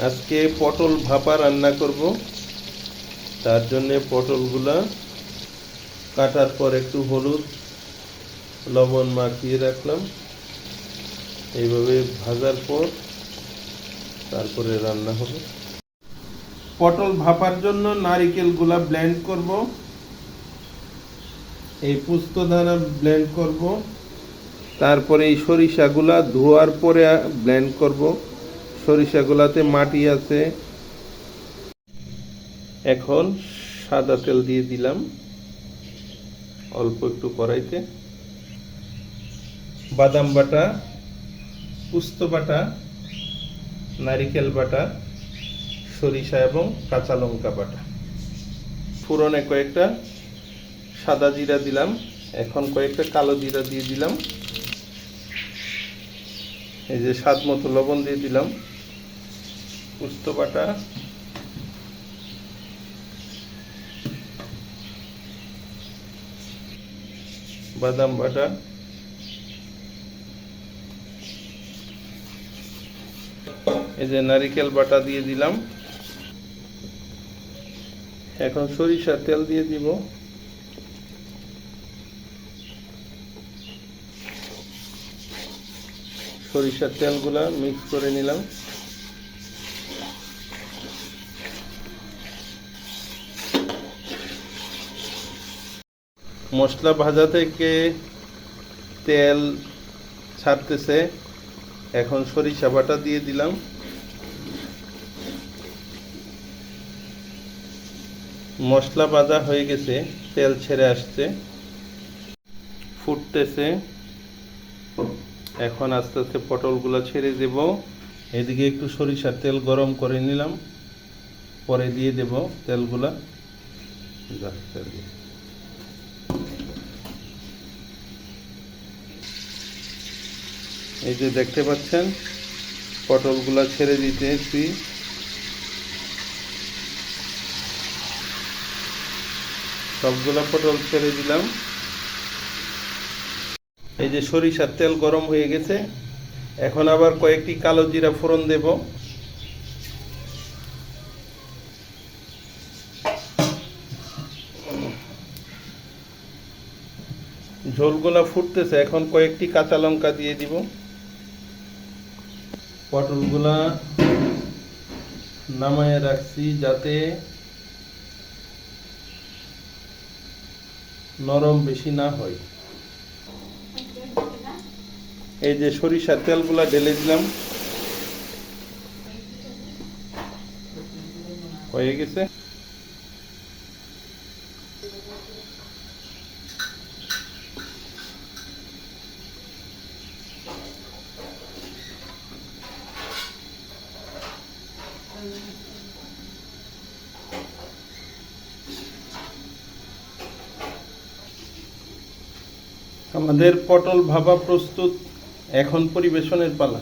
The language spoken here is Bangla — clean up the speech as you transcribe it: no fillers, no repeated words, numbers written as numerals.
আজকে পটল ভাপা রান্না করব। তার জন্য পটলগুলা কাটার পর একটু হলুদ লবণ মাখিয়ে রাখলাম। এইভাবে ভাজার পর তারপরে রান্না হবে। পটল ভাপার জন্য নারিকেলগুলা ব্লেন্ড করব। এই পোস্তদানা ব্লেন্ড করব। তারপরে এই সরিষাগুলা ধোয়ার পরে ব্লেন্ড করব। সরিষাগুলাতে মাটি আছে। এখন সাদা তেল দিয়ে দিলাম অল্প একটু কড়াইতে। বাদাম বাটা, পোস্ত বাটা, নারিকেল বাটা, সরিষা এবং কাঁচা লঙ্কা বাটা। ফোড়নে কয়েকটা সাদা জিরা দিলাম। এখন কয়েকটা কালো জিরা দিয়ে দিলাম। এই যে স্বাদ মতো লবণ দিয়ে দিলাম। পোস্ত বাটা, বাদাম বাটা, এই যে নারিকেল বাটা দিয়ে দিলাম। এখন সরিষার তেল দিয়ে দিব। সরিষার তেলগুলা মিক্স করে নিলাম। মশলা ভাজা থেকে তেল ছাড়তেছে। এখন সরিষা বাটা দিয়ে দিলাম। মশলা ভাজা হয়ে গেছে, তেল ছেড়ে আসছে, ফুটতেছে। এখন আস্তে আস্তে পটলগুলো ছেড়ে দেব। এদিকে একটু সরিষার তেল গরম করে নিলাম, পরে দিয়ে দেব তেলগুলা। এই যে দেখতে পাচ্ছেন পটলগুলা ছেড়ে দিতেছি। সবগুলা পটল ছেড়ে দিলাম। এই যে সরিষার তেল গরম হয়ে গেছে। এখন আবার কয়েকটি কালো জিরা ফোড়ন দেব। ঝোলগুলা ফুটতেছে, এখন কয়েকটি কাঁচা লঙ্কা দিয়ে দিব। পটলগুলা নামায় রাখছি যাতে নরম বেশি না হয়। এই যে সরিষার তেলগুলা ঢেলে দিলাম, হয়ে গেছে। আমাদের পটল ভাপা প্রস্তুত। এখন পরিবেশনের পালা।